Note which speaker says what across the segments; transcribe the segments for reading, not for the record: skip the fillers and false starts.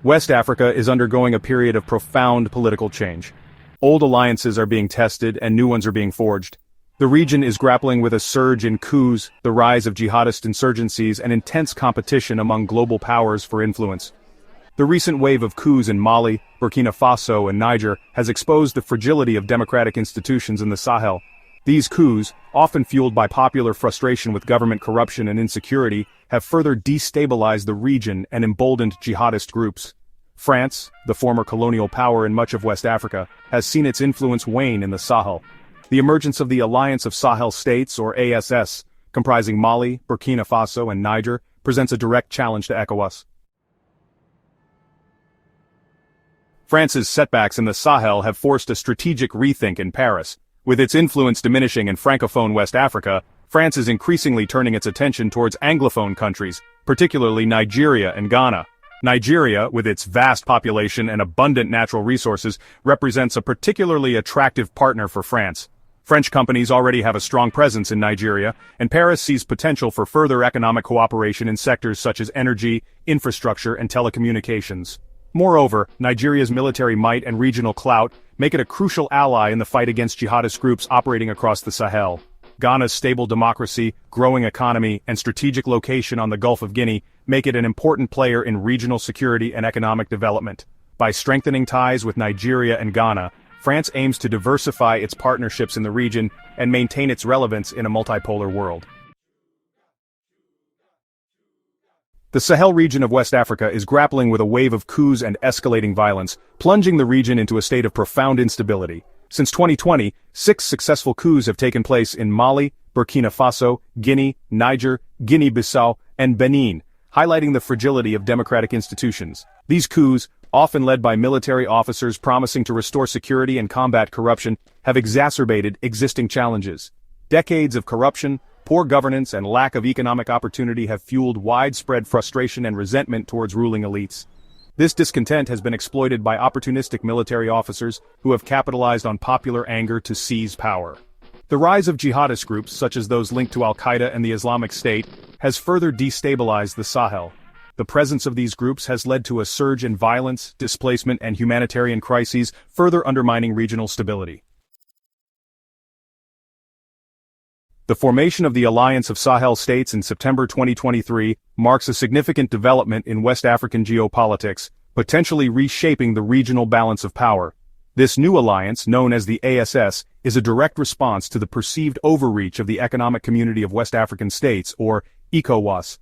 Speaker 1: West Africa is undergoing a period of profound political change. Old alliances are being tested and new ones are being forged. The region is grappling with a surge in coups, the rise of jihadist insurgencies, and intense competition among global powers for influence. The recent wave of coups in Mali, Burkina Faso, and Niger has exposed the fragility of democratic institutions in the Sahel. These coups, often fueled by popular frustration with government corruption and insecurity, have further destabilized the region and emboldened jihadist groups. France, the former colonial power in much of West Africa, has seen its influence wane in the Sahel. The emergence of the Alliance of Sahel States, or ASS, comprising Mali, Burkina Faso, and Niger, presents a direct challenge to ECOWAS. France's setbacks in the Sahel have forced a strategic rethink in Paris. With its influence diminishing in Francophone West Africa, France is increasingly turning its attention towards Anglophone countries, particularly Nigeria and Ghana. Nigeria, with its vast population and abundant natural resources, represents a particularly attractive partner for France. French companies already have a strong presence in Nigeria, and Paris sees potential for further economic cooperation in sectors such as energy, infrastructure, and telecommunications. Moreover, Nigeria's military might and regional clout make it a crucial ally in the fight against jihadist groups operating across the Sahel. Ghana's stable democracy, growing economy, and strategic location on the Gulf of Guinea make it an important player in regional security and economic development. By strengthening ties with Nigeria and Ghana, France aims to diversify its partnerships in the region and maintain its relevance in a multipolar world. The Sahel region of West Africa is grappling with a wave of coups and escalating violence, plunging the region into a state of profound instability. Since 2020, 6 successful coups have taken place in Mali, Burkina Faso, Guinea, Niger, Guinea-Bissau, and Benin, highlighting the fragility of democratic institutions. These coups, often led by military officers promising to restore security and combat corruption, have exacerbated existing challenges. Decades of corruption, poor governance, and lack of economic opportunity have fueled widespread frustration and resentment towards ruling elites. This discontent has been exploited by opportunistic military officers who have capitalized on popular anger to seize power. The rise of jihadist groups, such as those linked to Al-Qaeda and the Islamic State, has further destabilized the Sahel. The presence of these groups has led to a surge in violence, displacement, and humanitarian crises, further undermining regional stability. The formation of the Alliance of Sahel States in September 2023 marks a significant development in West African geopolitics, potentially reshaping the regional balance of power. This new alliance, known as the ASS, is a direct response to the perceived overreach of the Economic Community of West African States, or ECOWAS.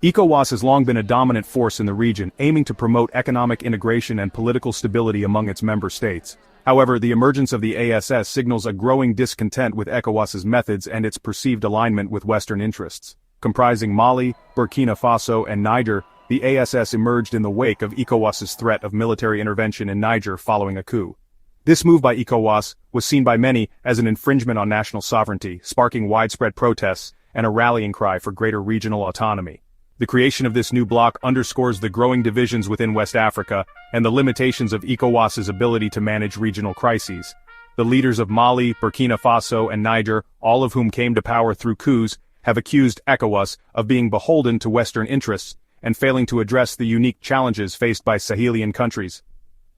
Speaker 1: ECOWAS has long been a dominant force in the region, aiming to promote economic integration and political stability among its member states. However, the emergence of the ASS signals a growing discontent with ECOWAS's methods and its perceived alignment with Western interests. Comprising Mali, Burkina Faso, and Niger, the ASS emerged in the wake of ECOWAS's threat of military intervention in Niger following a coup. This move by ECOWAS was seen by many as an infringement on national sovereignty, sparking widespread protests and a rallying cry for greater regional autonomy. The creation of this new bloc underscores the growing divisions within West Africa and the limitations of ECOWAS's ability to manage regional crises. The leaders of Mali, Burkina Faso, and Niger, all of whom came to power through coups, have accused ECOWAS of being beholden to Western interests and failing to address the unique challenges faced by Sahelian countries.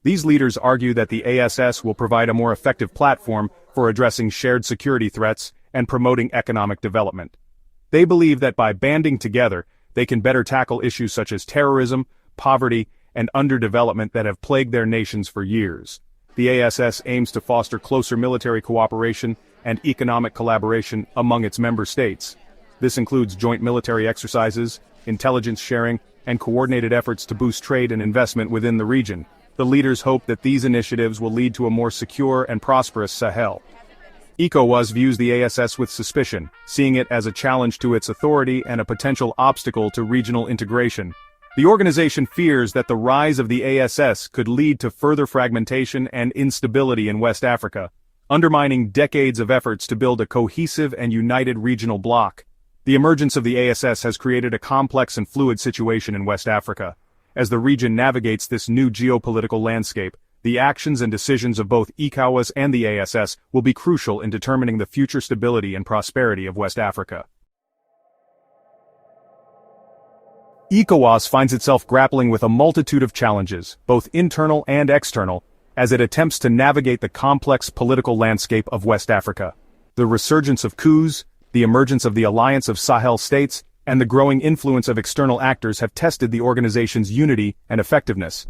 Speaker 1: These leaders argue that the ASS will provide a more effective platform for addressing shared security threats and promoting economic development. They believe that by banding together, they can better tackle issues such as terrorism, poverty, and underdevelopment that have plagued their nations for years. The ASS aims to foster closer military cooperation and economic collaboration among its member states. This includes joint military exercises, intelligence sharing, and coordinated efforts to boost trade and investment within the region. The leaders hope that these initiatives will lead to a more secure and prosperous Sahel. ECOWAS views the ASS with suspicion, seeing it as a challenge to its authority and a potential obstacle to regional integration. The organization fears that the rise of the ASS could lead to further fragmentation and instability in West Africa, undermining decades of efforts to build a cohesive and united regional bloc. The emergence of the ASS has created a complex and fluid situation in West Africa. As the region navigates this new geopolitical landscape, the actions and decisions of both ECOWAS and the ASS will be crucial in determining the future stability and prosperity of West Africa. ECOWAS finds itself grappling with a multitude of challenges, both internal and external, as it attempts to navigate the complex political landscape of West Africa. The resurgence of coups, the emergence of the Alliance of Sahel States, and the growing influence of external actors have tested the organization's unity and effectiveness.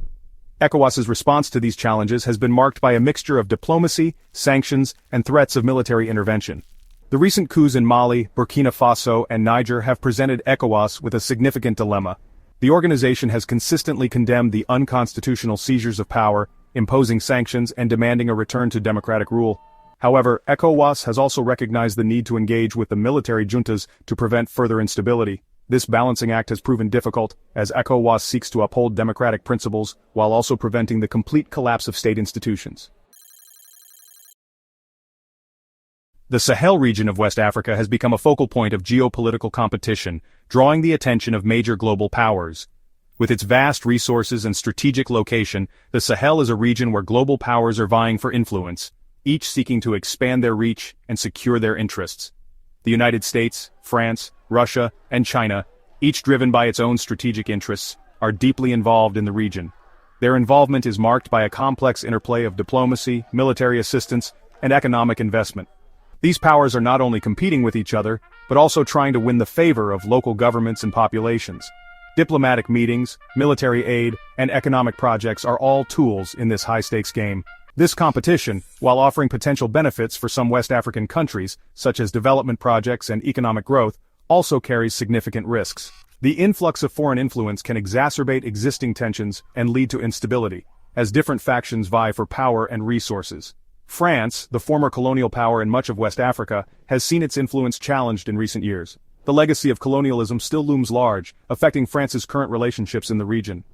Speaker 1: ECOWAS's response to these challenges has been marked by a mixture of diplomacy, sanctions, and threats of military intervention. The recent coups in Mali, Burkina Faso, and Niger have presented ECOWAS with a significant dilemma. The organization has consistently condemned the unconstitutional seizures of power, imposing sanctions and demanding a return to democratic rule. However, ECOWAS has also recognized the need to engage with the military juntas to prevent further instability. This balancing act has proven difficult, as ECOWAS seeks to uphold democratic principles while also preventing the complete collapse of state institutions. The Sahel region of West Africa has become a focal point of geopolitical competition, drawing the attention of major global powers. With its vast resources and strategic location, the Sahel is a region where global powers are vying for influence, each seeking to expand their reach and secure their interests. The United States, France, Russia, and China, each driven by its own strategic interests, are deeply involved in the region. Their involvement is marked by a complex interplay of diplomacy, military assistance, and economic investment. These powers are not only competing with each other, but also trying to win the favor of local governments and populations. Diplomatic meetings, military aid, and economic projects are all tools in this high-stakes game. This competition, while offering potential benefits for some West African countries, such as development projects and economic growth, also carries significant risks. The influx of foreign influence can exacerbate existing tensions and lead to instability, as different factions vie for power and resources. France, the former colonial power in much of West Africa, has seen its influence challenged in recent years. The legacy of colonialism still looms large, affecting France's current relationships in the region.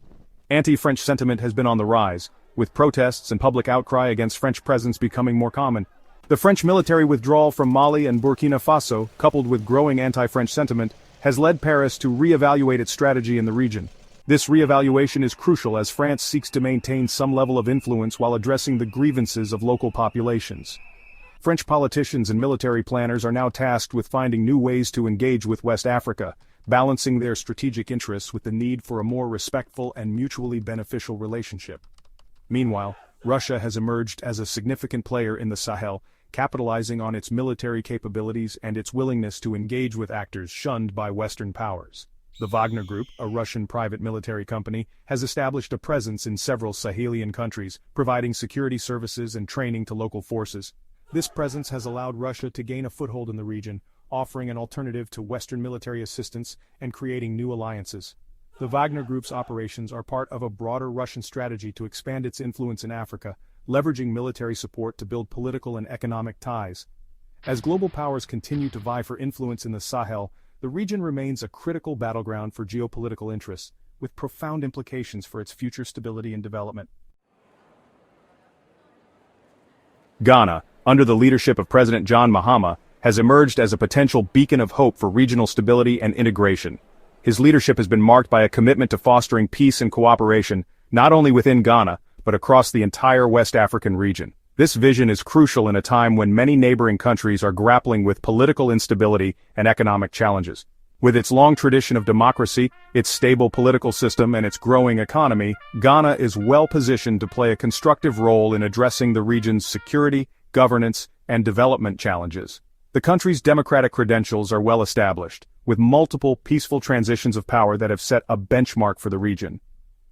Speaker 1: Anti-French sentiment has been on the rise, with protests and public outcry against French presence becoming more common. The French military withdrawal from Mali and Burkina Faso, coupled with growing anti-French sentiment, has led Paris to re-evaluate its strategy in the region. This re-evaluation is crucial as France seeks to maintain some level of influence while addressing the grievances of local populations. French politicians and military planners are now tasked with finding new ways to engage with West Africa, balancing their strategic interests with the need for a more respectful and mutually beneficial relationship. Meanwhile, Russia has emerged as a significant player in the Sahel, capitalizing on its military capabilities and its willingness to engage with actors shunned by Western powers. The Wagner Group, a Russian private military company, has established a presence in several Sahelian countries, providing security services and training to local forces. This presence has allowed Russia to gain a foothold in the region, offering an alternative to Western military assistance and creating new alliances. The Wagner Group's operations are part of a broader Russian strategy to expand its influence in Africa, leveraging military support to build political and economic ties. As global powers continue to vie for influence in the Sahel, the region remains a critical battleground for geopolitical interests, with profound implications for its future stability and development. Ghana, under the leadership of President John Mahama, has emerged as a potential beacon of hope for regional stability and integration. His leadership has been marked by a commitment to fostering peace and cooperation, not only within Ghana, but across the entire West African region. This vision is crucial in a time when many neighboring countries are grappling with political instability and economic challenges. With its long tradition of democracy, its stable political system, and its growing economy, Ghana is well positioned to play a constructive role in addressing the region's security, governance, and development challenges. The country's democratic credentials are well established, with multiple peaceful transitions of power that have set a benchmark for the region.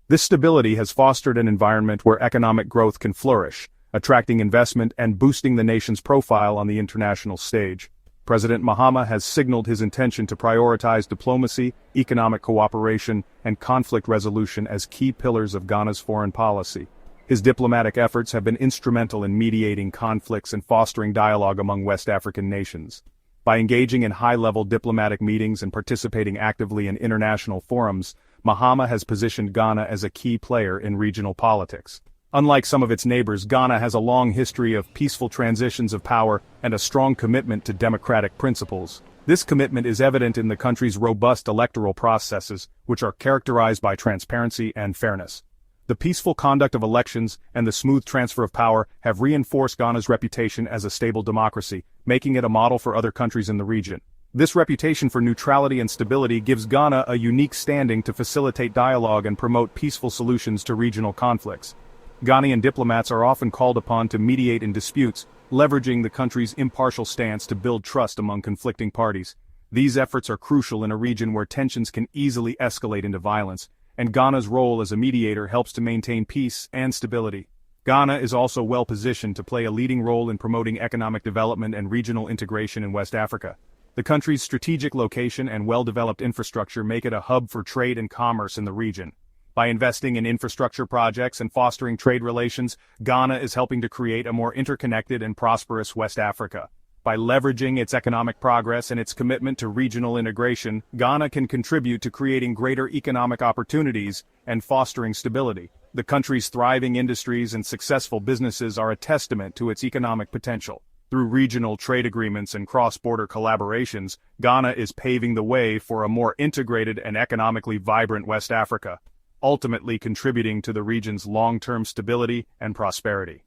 Speaker 1: This stability has fostered an environment where economic growth can flourish, attracting investment and boosting the nation's profile on the international stage. President Mahama has signaled his intention to prioritize diplomacy, economic cooperation, and conflict resolution as key pillars of Ghana's foreign policy. His diplomatic efforts have been instrumental in mediating conflicts and fostering dialogue among West African nations. By engaging in high-level diplomatic meetings and participating actively in international forums, Mahama has positioned Ghana as a key player in regional politics. Unlike some of its neighbors, Ghana has a long history of peaceful transitions of power and a strong commitment to democratic principles. This commitment is evident in the country's robust electoral processes, which are characterized by transparency and fairness. The peaceful conduct of elections and the smooth transfer of power have reinforced Ghana's reputation as a stable democracy, making it a model for other countries in the region. This reputation for neutrality and stability gives Ghana a unique standing to facilitate dialogue and promote peaceful solutions to regional conflicts. Ghanaian diplomats are often called upon to mediate in disputes, leveraging the country's impartial stance to build trust among conflicting parties. These efforts are crucial in a region where tensions can easily escalate into violence, and Ghana's role as a mediator helps to maintain peace and stability. Ghana is also well positioned to play a leading role in promoting economic development and regional integration in West Africa. The country's strategic location and well-developed infrastructure make it a hub for trade and commerce in the region. By investing in infrastructure projects and fostering trade relations, Ghana is helping to create a more interconnected and prosperous West Africa. By leveraging its economic progress and its commitment to regional integration, Ghana can contribute to creating greater economic opportunities and fostering stability. The country's thriving industries and successful businesses are a testament to its economic potential. Through regional trade agreements and cross-border collaborations, Ghana is paving the way for a more integrated and economically vibrant West Africa, ultimately contributing to the region's long-term stability and prosperity.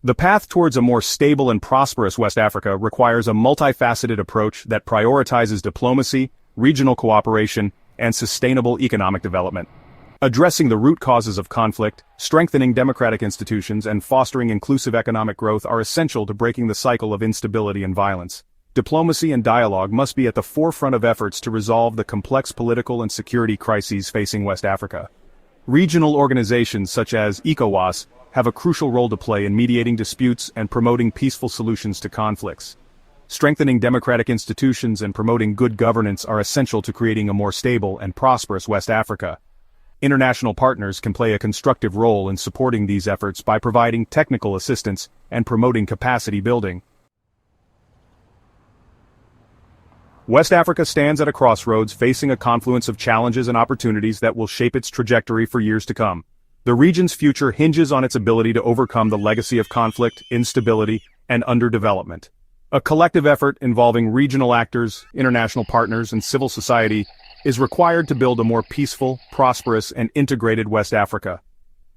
Speaker 1: The path towards a more stable and prosperous West Africa requires a multifaceted approach that prioritizes diplomacy, regional cooperation, and sustainable economic development. Addressing the root causes of conflict, strengthening democratic institutions, and fostering inclusive economic growth are essential to breaking the cycle of instability and violence. Diplomacy and dialogue must be at the forefront of efforts to resolve the complex political and security crises facing West Africa. Regional organizations such as ECOWAS have a crucial role to play in mediating disputes and promoting peaceful solutions to conflicts. Strengthening democratic institutions and promoting good governance are essential to creating a more stable and prosperous West Africa. International partners can play a constructive role in supporting these efforts by providing technical assistance and promoting capacity building. West Africa stands at a crossroads, facing a confluence of challenges and opportunities that will shape its trajectory for years to come. The region's future hinges on its ability to overcome the legacy of conflict, instability, and underdevelopment. A collective effort involving regional actors, international partners, and civil society is required to build a more peaceful, prosperous, and integrated West Africa.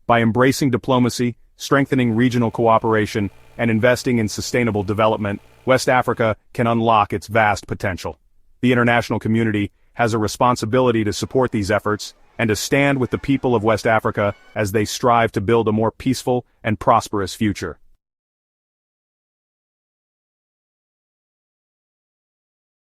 Speaker 1: By embracing diplomacy, strengthening regional cooperation, and investing in sustainable development, West Africa can unlock its vast potential. The international community has a responsibility to support these efforts and to stand with the people of West Africa as they strive to build a more peaceful and prosperous future.